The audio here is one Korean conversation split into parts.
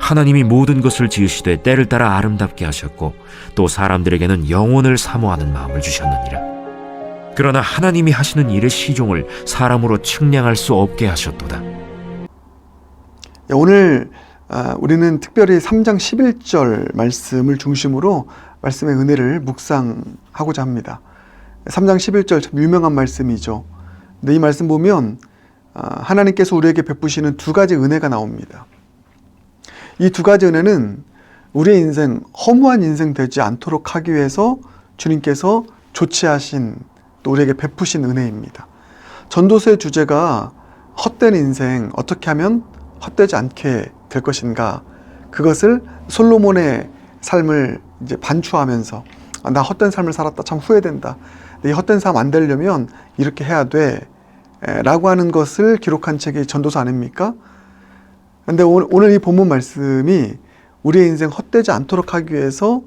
하나님이 모든 것을 지으시되 때를 따라 아름답게 하셨고 또 사람들에게는 영혼을 사모하는 마음을 주셨느니라. 그러나 하나님이 하시는 일의 시종을 사람으로 측량할 수 없게 하셨도다. 오늘 우리는 특별히 3장 11절 말씀을 중심으로 말씀의 은혜를 묵상하고자 합니다. 3장 11절 참 유명한 말씀이죠. 근데 이 말씀 보면 하나님께서 우리에게 베푸시는 두 가지 은혜가 나옵니다. 이 두 가지 은혜는 우리의 인생, 허무한 인생 되지 않도록 하기 위해서 주님께서 조치하신 또 우리에게 베푸신 은혜입니다. 전도서의 주제가 헛된 인생, 어떻게 하면 헛되지 않게 될 것인가, 그것을 솔로몬의 삶을 이제 반추하면서 나 헛된 삶을 살았다, 참 후회된다, 이 헛된 삶 안 되려면 이렇게 해야 돼 라고 하는 것을 기록한 책이 전도서 아닙니까? 근데 오늘 이 본문 말씀이 우리의 인생 헛되지 않도록 하기 위해서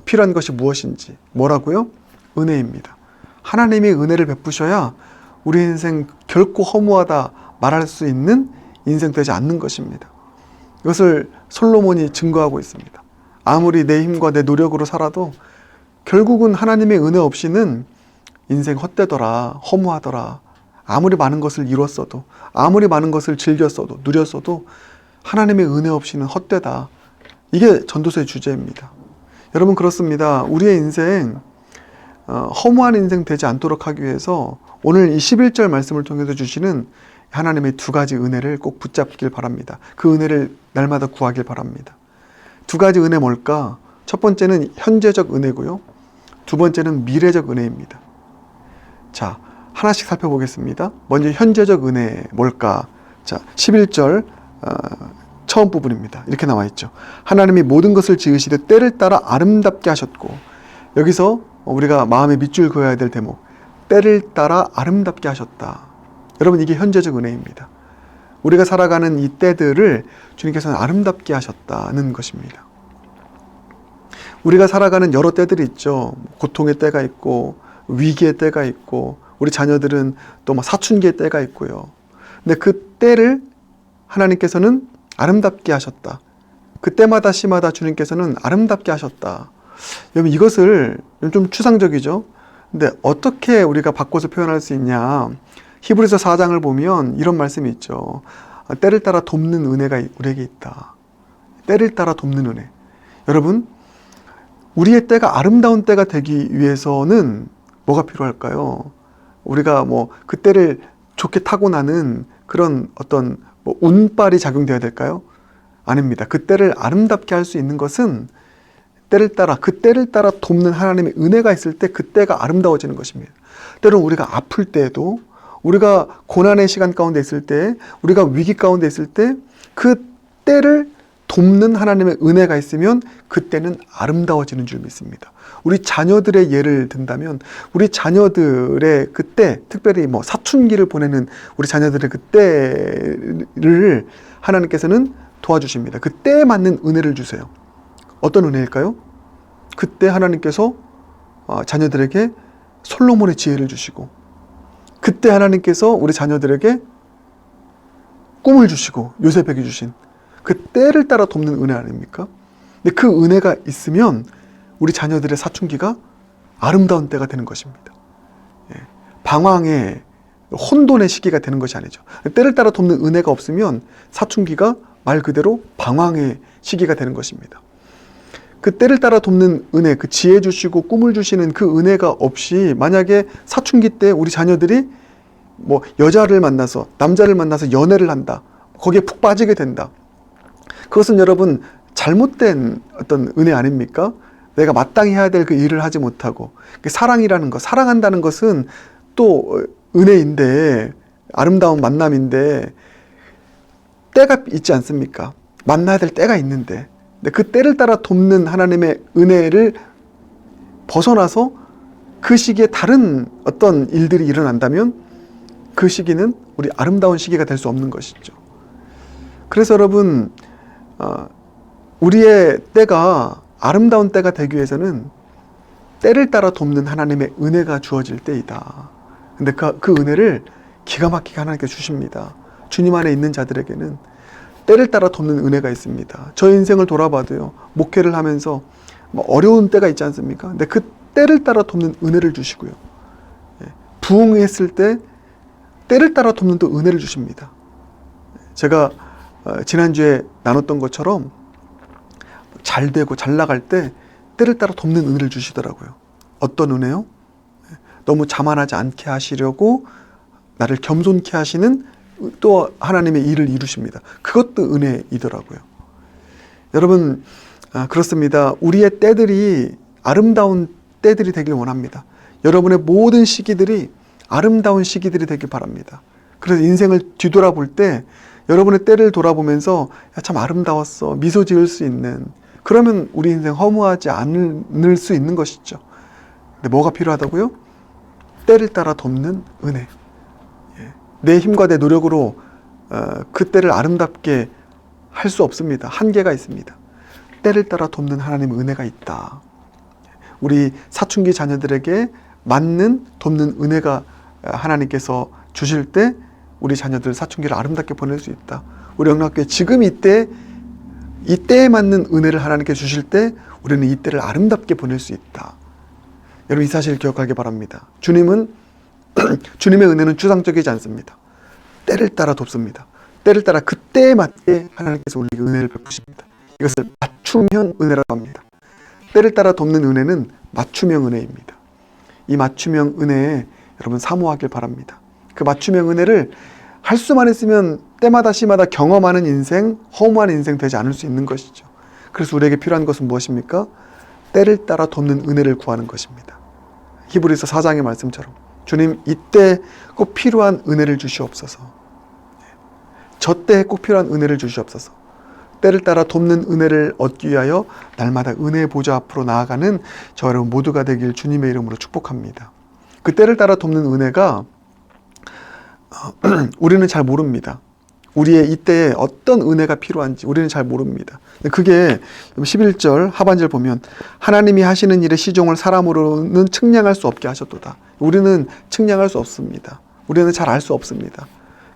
필요한 것이 무엇인지, 뭐라고요? 은혜입니다. 하나님이 은혜를 베푸셔야 우리 인생 결코 허무하다 말할 수 있는 인생 되지 않는 것입니다. 이것을 솔로몬이 증거하고 있습니다. 아무리 내 힘과 내 노력으로 살아도 결국은 하나님의 은혜 없이는 인생 헛되더라, 허무하더라. 아무리 많은 것을 이뤘어도, 아무리 많은 것을 즐겼어도, 누렸어도 하나님의 은혜 없이는 헛되다. 이게 전도서의 주제입니다. 여러분, 그렇습니다. 우리의 인생 허무한 인생 되지 않도록 하기 위해서 오늘 이 11절 말씀을 통해서 주시는 하나님의 두 가지 은혜를 꼭 붙잡길 바랍니다. 그 은혜를 날마다 구하길 바랍니다. 두 가지 은혜 뭘까? 첫 번째는 현재적 은혜고요. 두 번째는 미래적 은혜입니다. 자, 하나씩 살펴보겠습니다. 먼저 현재적 은혜 뭘까? 자, 11절 처음 부분입니다. 이렇게 나와 있죠. 하나님이 모든 것을 지으시되 때를 따라 아름답게 하셨고, 여기서 우리가 마음에 밑줄 그어야 될 대목, 때를 따라 아름답게 하셨다. 여러분, 이게 현재적 은혜입니다. 우리가 살아가는 이 때들을 주님께서는 아름답게 하셨다는 것입니다. 우리가 살아가는 여러 때들이 있죠. 고통의 때가 있고 위기의 때가 있고, 우리 자녀들은 또 사춘기의 때가 있고요. 근데 그 때를 하나님께서는 아름답게 하셨다. 그 때마다 시마다 주님께서는 아름답게 하셨다. 여러분, 이것을 좀 추상적이죠. 근데 어떻게 우리가 바꿔서 표현할 수 있냐? 히브리서 4장을 보면 이런 말씀이 있죠. 때를 따라 돕는 은혜가 우리에게 있다. 때를 따라 돕는 은혜. 여러분, 우리의 때가 아름다운 때가 되기 위해서는 뭐가 필요할까요? 우리가 그 때를 좋게 타고나는 그런 어떤 운빨이 작용되어야 될까요? 아닙니다. 그 때를 아름답게 할 수 있는 것은 그 때를 따라 돕는 하나님의 은혜가 있을 때 그 때가 아름다워지는 것입니다. 때로는 우리가 아플 때에도, 우리가 고난의 시간 가운데 있을 때, 우리가 위기 가운데 있을 때 그 때를 돕는 하나님의 은혜가 있으면 그때는 아름다워지는 줄 믿습니다. 우리 자녀들의 예를 든다면, 우리 자녀들의 그때, 특별히 사춘기를 보내는 우리 자녀들의 그때를 하나님께서는 도와주십니다. 그 때에 맞는 은혜를 주세요. 어떤 은혜일까요? 그때 하나님께서 자녀들에게 솔로몬의 지혜를 주시고, 그때 하나님께서 우리 자녀들에게 꿈을 주시고 요셉에게 주신 그 때를 따라 돕는 은혜 아닙니까? 근데 그 은혜가 있으면 우리 자녀들의 사춘기가 아름다운 때가 되는 것입니다. 방황의 혼돈의 시기가 되는 것이 아니죠. 때를 따라 돕는 은혜가 없으면 사춘기가 말 그대로 방황의 시기가 되는 것입니다. 그 때를 따라 돕는 은혜, 그 지혜 주시고 꿈을 주시는 그 은혜가 없이 만약에 사춘기 때 우리 자녀들이 여자를 만나서, 남자를 만나서 연애를 한다, 거기에 푹 빠지게 된다, 그것은 여러분 잘못된 어떤 은혜 아닙니까? 내가 마땅히 해야 될 그 일을 하지 못하고, 사랑이라는 것, 사랑한다는 것은 또 은혜인데, 아름다운 만남인데 때가 있지 않습니까? 만나야 될 때가 있는데, 근데 그 때를 따라 돕는 하나님의 은혜를 벗어나서 그 시기에 다른 어떤 일들이 일어난다면 그 시기는 우리 아름다운 시기가 될 수 없는 것이죠. 그래서 여러분, 우리의 때가 아름다운 때가 되기 위해서는 때를 따라 돕는 하나님의 은혜가 주어질 때이다. 근데 그 은혜를 기가 막히게 하나님께 주십니다. 주님 안에 있는 자들에게는 때를 따라 돕는 은혜가 있습니다. 저 인생을 돌아봐도요, 목회를 하면서 어려운 때가 있지 않습니까? 근데 그 때를 따라 돕는 은혜를 주시고요. 부흥했을 때 때를 따라 돕는 또 은혜를 주십니다. 제가 지난주에 나눴던 것처럼 잘 되고 잘 나갈 때 때를 따라 돕는 은혜를 주시더라고요. 어떤 은혜요? 너무 자만하지 않게 하시려고 나를 겸손케 하시는 또 하나님의 일을 이루십니다. 그것도 은혜이더라고요. 여러분, 그렇습니다. 우리의 때들이 아름다운 때들이 되길 원합니다. 여러분의 모든 시기들이 아름다운 시기들이 되길 바랍니다. 그래서 인생을 뒤돌아볼 때 여러분의 때를 돌아보면서 참 아름다웠어, 미소 지을 수 있는, 그러면 우리 인생 허무하지 않을 수 있는 것이죠. 근데 뭐가 필요하다고요? 때를 따라 돕는 은혜. 내 힘과 내 노력으로 그 때를 아름답게 할 수 없습니다. 한계가 있습니다. 때를 따라 돕는 하나님의 은혜가 있다. 우리 사춘기 자녀들에게 맞는 돕는 은혜가 하나님께서 주실 때 우리 자녀들 사춘기를 아름답게 보낼 수 있다. 우리 영락교회 지금 이때에 맞는 은혜를 하나님께 주실 때 우리는 이때를 아름답게 보낼 수 있다. 여러분, 이 사실을 기억하기 바랍니다. 주님의 은혜는 추상적이지 않습니다. 때를 따라 돕습니다. 때를 따라 그때에 맞게 하나님께서 우리에게 은혜를 베푸십니다. 이것을 맞춤형 은혜라고 합니다. 때를 따라 돕는 은혜는 맞춤형 은혜입니다. 이 맞춤형 은혜에 여러분 사모하길 바랍니다. 그 맞춤형 은혜를 할 수만 있으면 때마다 시마다 경험하는 인생, 허무한 인생 되지 않을 수 있는 것이죠. 그래서 우리에게 필요한 것은 무엇입니까? 때를 따라 돕는 은혜를 구하는 것입니다. 히브리서 4장의 말씀처럼 주님, 이때 꼭 필요한 은혜를 주시옵소서. 저 때 꼭 필요한 은혜를 주시옵소서. 때를 따라 돕는 은혜를 얻기 위하여 날마다 은혜의 보좌 앞으로 나아가는 저 여러분 모두가 되길 주님의 이름으로 축복합니다. 그 때를 따라 돕는 은혜가 우리는 잘 모릅니다. 우리의 이때에 어떤 은혜가 필요한지 우리는 잘 모릅니다. 그게 11절 하반절 보면 하나님이 하시는 일의 시종을 사람으로는 측량할 수 없게 하셨도다. 우리는 측량할 수 없습니다. 우리는 잘 알 수 없습니다.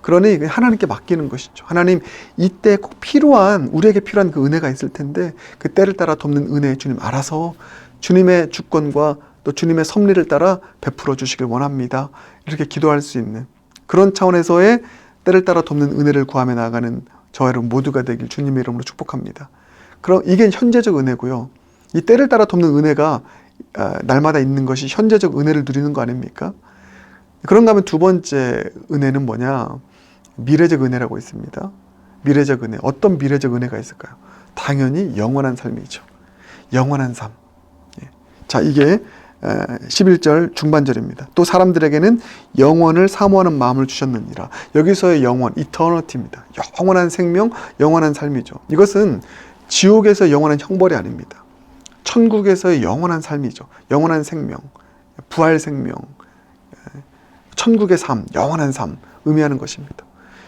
그러니 하나님께 맡기는 것이죠. 하나님, 이때 꼭 필요한, 우리에게 필요한 그 은혜가 있을 텐데 그 때를 따라 돕는 은혜 주님 알아서 주님의 주권과 또 주님의 섭리를 따라 베풀어 주시길 원합니다. 이렇게 기도할 수 있는 그런 차원에서의 때를 따라 돕는 은혜를 구하며 나아가는 저와 여러분 모두가 되길 주님의 이름으로 축복합니다. 그럼 이게 현재적 은혜고요. 이 때를 따라 돕는 은혜가 날마다 있는 것이 현재적 은혜를 누리는 거 아닙니까? 그런가 하면 두 번째 은혜는 뭐냐? 미래적 은혜라고 있습니다. 미래적 은혜. 어떤 미래적 은혜가 있을까요? 당연히 영원한 삶이죠. 영원한 삶. 자, 이게 11절 중반절입니다. 또 사람들에게는 영원을 사모하는 마음을 주셨느니라. 여기서의 영원, 이터너티입니다. 영원한 생명, 영원한 삶이죠. 이것은 지옥에서 영원한 형벌이 아닙니다. 천국에서의 영원한 삶이죠. 영원한 생명, 부활 생명, 천국의 삶, 영원한 삶 의미하는 것입니다.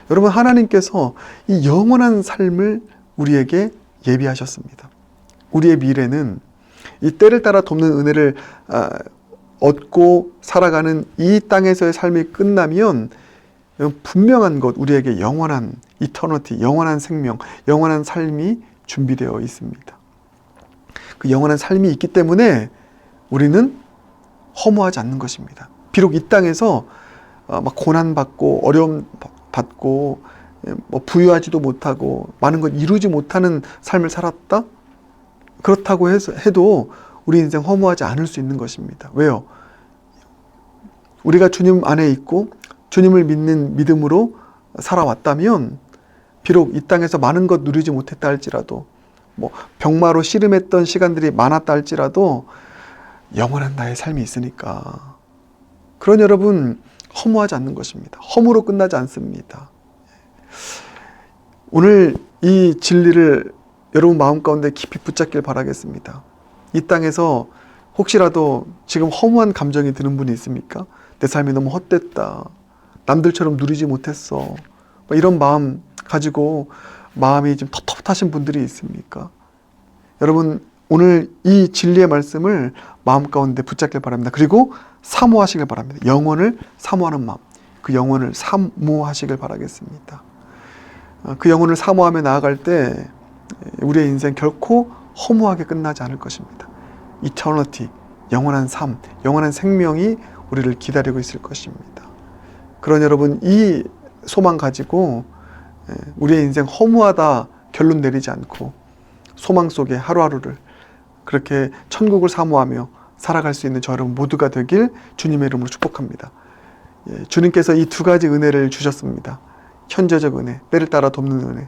여러분, 하나님께서 이 영원한 삶을 우리에게 예비하셨습니다. 우리의 미래는 이 때를 따라 돕는 은혜를 얻고 살아가는 이 땅에서의 삶이 끝나면 분명한 것, 우리에게 영원한 이터너티, 영원한 생명, 영원한 삶이 준비되어 있습니다. 그 영원한 삶이 있기 때문에 우리는 허무하지 않는 것입니다. 비록 이 땅에서 막 고난받고 어려움 받고 부유하지도 못하고 많은 것 이루지 못하는 삶을 살았다? 그렇다고 해도 우리 인생 허무하지 않을 수 있는 것입니다. 왜요? 우리가 주님 안에 있고 주님을 믿는 믿음으로 살아왔다면 비록 이 땅에서 많은 것 누리지 못했다 할지라도 병마로 씨름했던 시간들이 많았다 할지라도 영원한 나의 삶이 있으니까 그런 여러분 허무하지 않는 것입니다. 허무로 끝나지 않습니다. 오늘 이 진리를 여러분 마음 가운데 깊이 붙잡길 바라겠습니다. 이 땅에서 혹시라도 지금 허무한 감정이 드는 분이 있습니까? 내 삶이 너무 헛됐다. 남들처럼 누리지 못했어. 이런 마음 가지고 마음이 좀 텁텁하신 분들이 있습니까? 여러분, 오늘 이 진리의 말씀을 마음 가운데 붙잡길 바랍니다. 그리고 사모하시길 바랍니다. 영원을 사모하는 마음, 그 영원을 사모하시길 바라겠습니다. 그 영혼을 사모하며 나아갈 때 우리의 인생 결코 허무하게 끝나지 않을 것입니다. 이터너티, 영원한 삶, 영원한 생명이 우리를 기다리고 있을 것입니다. 그런 여러분, 이 소망 가지고 우리의 인생 허무하다 결론 내리지 않고 소망 속에 하루하루를 그렇게 천국을 사모하며 살아갈 수 있는 저 여러분 모두가 되길 주님의 이름으로 축복합니다. 주님께서 이 두 가지 은혜를 주셨습니다. 현재적 은혜, 때를 따라 돕는 은혜,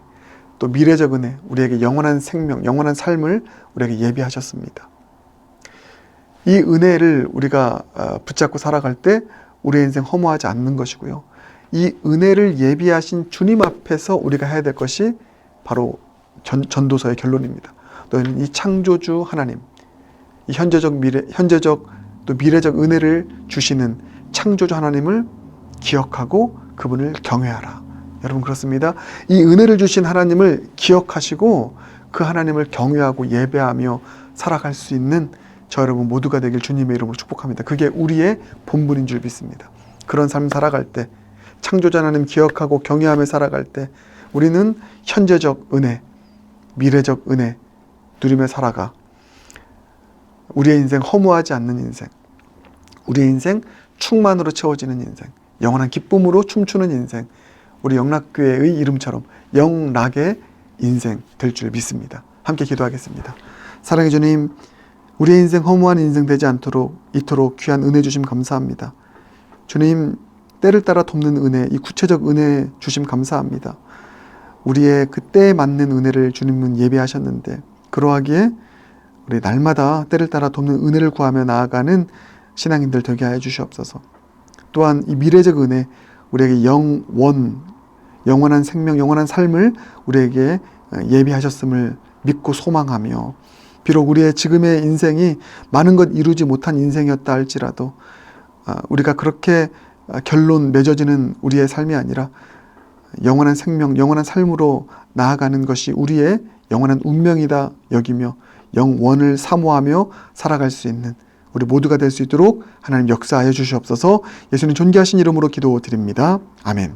또 미래적 은혜, 우리에게 영원한 생명, 영원한 삶을 우리에게 예비하셨습니다. 이 은혜를 우리가 붙잡고 살아갈 때 우리의 인생 허무하지 않는 것이고요. 이 은혜를 예비하신 주님 앞에서 우리가 해야 될 것이 바로 전도서의 결론입니다. 너희는 이 창조주 하나님, 이 현재적 또 미래적 은혜를 주시는 창조주 하나님을 기억하고 그분을 경외하라. 여러분 그렇습니다. 이 은혜를 주신 하나님을 기억하시고 그 하나님을 경외하고 예배하며 살아갈 수 있는 저 여러분 모두가 되길 주님의 이름으로 축복합니다. 그게 우리의 본분인 줄 믿습니다. 그런 삶 살아갈 때, 창조자 하나님 기억하고 경외하며 살아갈 때 우리는 현재적 은혜, 미래적 은혜 누리며 살아가 우리의 인생 허무하지 않는 인생, 우리의 인생 충만으로 채워지는 인생, 영원한 기쁨으로 춤추는 인생, 우리 영락교회의 이름처럼 영락의 인생 될 줄 믿습니다. 함께 기도하겠습니다. 사랑해 주님, 우리의 인생 허무한 인생 되지 않도록 이토록 귀한 은혜 주심 감사합니다. 주님, 때를 따라 돕는 은혜, 이 구체적 은혜 주심 감사합니다. 우리의 그때에 맞는 은혜를 주님은 예비하셨는데 그러하기에 우리 날마다 때를 따라 돕는 은혜를 구하며 나아가는 신앙인들 되게 하여 주시옵소서. 또한 이 미래적 은혜, 우리에게 영원한 생명, 영원한 삶을 우리에게 예비하셨음을 믿고 소망하며 비록 우리의 지금의 인생이 많은 것 이루지 못한 인생이었다 할지라도 우리가 그렇게 결론 맺어지는 우리의 삶이 아니라 영원한 생명, 영원한 삶으로 나아가는 것이 우리의 영원한 운명이다 여기며 영원을 사모하며 살아갈 수 있는 우리 모두가 될 수 있도록 하나님 역사하여 주시옵소서. 예수님 존귀하신 이름으로 기도드립니다. 아멘.